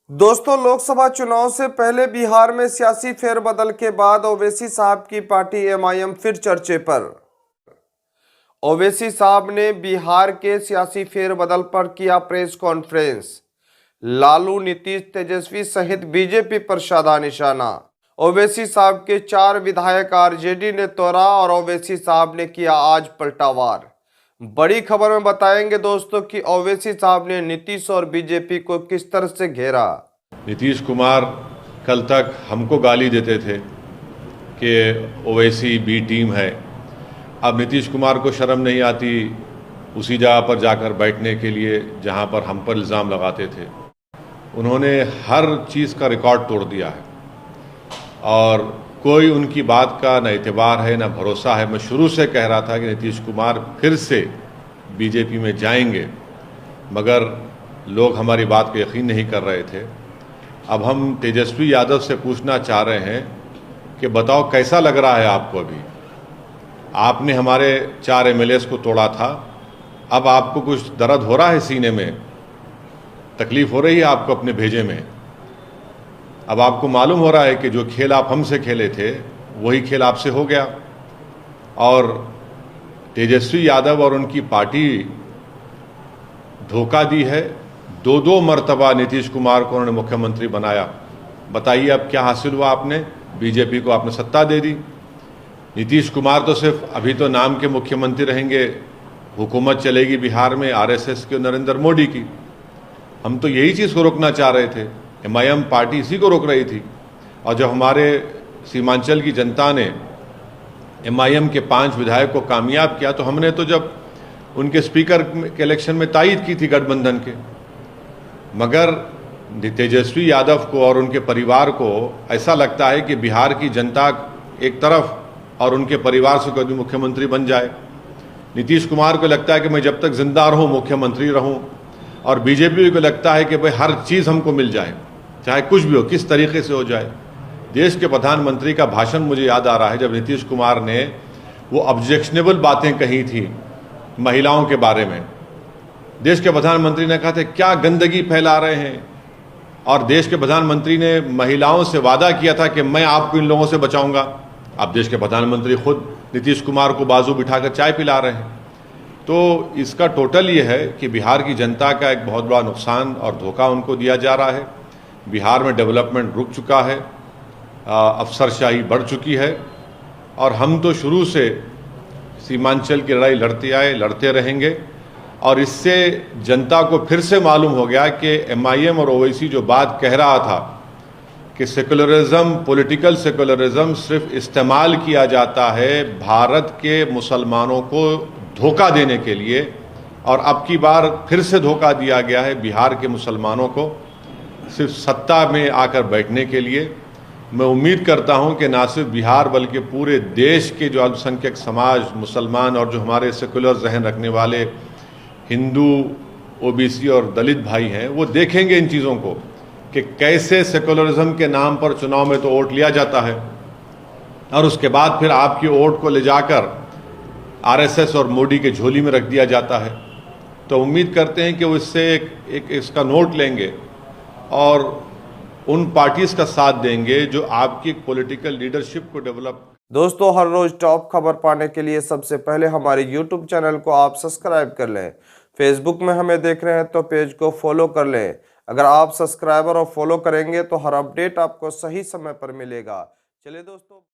दोस्तों, लोकसभा चुनाव से पहले बिहार में सियासी फेरबदल के बाद ओवैसी साहब की पार्टी एमआईएम फिर चर्चे पर। ओवैसी साहब ने बिहार के सियासी फेरबदल पर किया प्रेस कॉन्फ्रेंस। लालू, नीतीश, तेजस्वी सहित बीजेपी पर साधा निशाना। ओवैसी साहब के 4 विधायक आरजेडी ने तोड़ा और ओवैसी साहब ने किया आज पलटावार। बड़ी खबर में बताएंगे दोस्तों कि ओवैसी साहब ने नीतीश और बीजेपी को किस तरह से घेरा। नीतीश कुमार कल तक हमको गाली देते थे कि ओवैसी बी टीम है। अब नीतीश कुमार को शर्म नहीं आती उसी जगह पर जाकर बैठने के लिए जहां पर हम पर इल्ज़ाम लगाते थे। उन्होंने हर चीज़ का रिकॉर्ड तोड़ दिया है और कोई उनकी बात का न एतबार है न भरोसा है। मैं शुरू से कह रहा था कि नीतीश कुमार फिर से बीजेपी में जाएंगे, मगर लोग हमारी बात को यकीन नहीं कर रहे थे। अब हम तेजस्वी यादव से पूछना चाह रहे हैं कि बताओ कैसा लग रहा है आपको। अभी आपने हमारे 4 एमएलएस को तोड़ा था, अब आपको कुछ दर्द हो रहा है सीने में, तकलीफ हो रही है आपको अपने भेजे में। अब आपको मालूम हो रहा है कि जो खेल आप हमसे खेले थे वही खेल आपसे हो गया। और तेजस्वी यादव और उनकी पार्टी धोखा दी है। 2 मर्तबा नीतीश कुमार को उन्होंने मुख्यमंत्री बनाया। बताइए अब क्या हासिल हुआ आपने? बीजेपी को आपने सत्ता दे दी। नीतीश कुमार तो सिर्फ अभी तो नाम के मुख्यमंत्री रहेंगे, हुकूमत चलेगी बिहार में आरएसएस के नरेंद्र मोदी की। हम तो यही चीज़ को रोकना चाह रहे थे, एमआईएम पार्टी इसी को रोक रही थी। और जब हमारे सीमांचल की जनता ने एमआईएम के 5 विधायक को कामयाब किया तो हमने तो जब उनके स्पीकर के इलेक्शन में तायद की थी गठबंधन के। मगर तेजस्वी यादव को और उनके परिवार को ऐसा लगता है कि बिहार की जनता एक तरफ और उनके परिवार से कभी मुख्यमंत्री बन जाए। नीतीश कुमार को लगता है कि मैं जब तक जिंदा रहूं मुख्यमंत्री रहूं, और बीजेपी को लगता है कि भाई हर चीज़ हमको मिल जाए, चाहे कुछ भी हो, किस तरीके से हो जाए। देश के प्रधानमंत्री का भाषण मुझे याद आ रहा है जब नीतीश कुमार ने वो ऑब्जेक्शनेबल बातें कही थी महिलाओं के बारे में। देश के प्रधानमंत्री ने कहा था क्या गंदगी फैला रहे हैं, और देश के प्रधानमंत्री ने महिलाओं से वादा किया था कि मैं आपको इन लोगों से बचाऊंगा। अब देश के प्रधानमंत्री खुद नीतीश कुमार को बाजू बिठाकर चाय पिला रहे हैं। तो इसका टोटल ये है कि बिहार की जनता का एक बहुत बड़ा नुकसान और धोखा उनको दिया जा रहा है। बिहार में डेवलपमेंट रुक चुका है, अफसरशाही बढ़ चुकी है, और हम तो शुरू से सीमांचल की लड़ाई लड़ते आए, लड़ते रहेंगे। और इससे जनता को फिर से मालूम हो गया कि एमआईएम और ओवैसी जो बात कह रहा था कि सेकुलरिज्म, पॉलिटिकल सेकुलरिज्म सिर्फ इस्तेमाल किया जाता है भारत के मुसलमानों को धोखा देने के लिए, और अब की बार फिर से धोखा दिया गया है बिहार के मुसलमानों को सिर्फ सत्ता में आकर बैठने के लिए। मैं उम्मीद करता हूं कि ना सिर्फ बिहार बल्कि पूरे देश के जो अल्पसंख्यक समाज, मुसलमान और जो हमारे सेकुलर जहन रखने वाले हिंदू, ओबीसी और दलित भाई हैं, वो देखेंगे इन चीज़ों को कि कैसे सेकुलरिज्म के नाम पर चुनाव में तो वोट लिया जाता है और उसके बाद फिर आपकी वोट को ले जाकर आरएसएस और मोदी के झोली में रख दिया जाता है। तो उम्मीद करते हैं कि वो इससे एक इसका नोट लेंगे और उन पार्टीज का साथ देंगे जो आपकी पॉलिटिकल लीडरशिप को डेवलप। दोस्तों, हर रोज टॉप खबर पाने के लिए सबसे पहले हमारे यूट्यूब चैनल को आप सब्सक्राइब कर लें। फेसबुक में हमें देख रहे हैं तो पेज को फॉलो कर लें। अगर आप सब्सक्राइबर और फॉलो करेंगे तो हर अपडेट आपको सही समय पर मिलेगा। चलिए दोस्तों।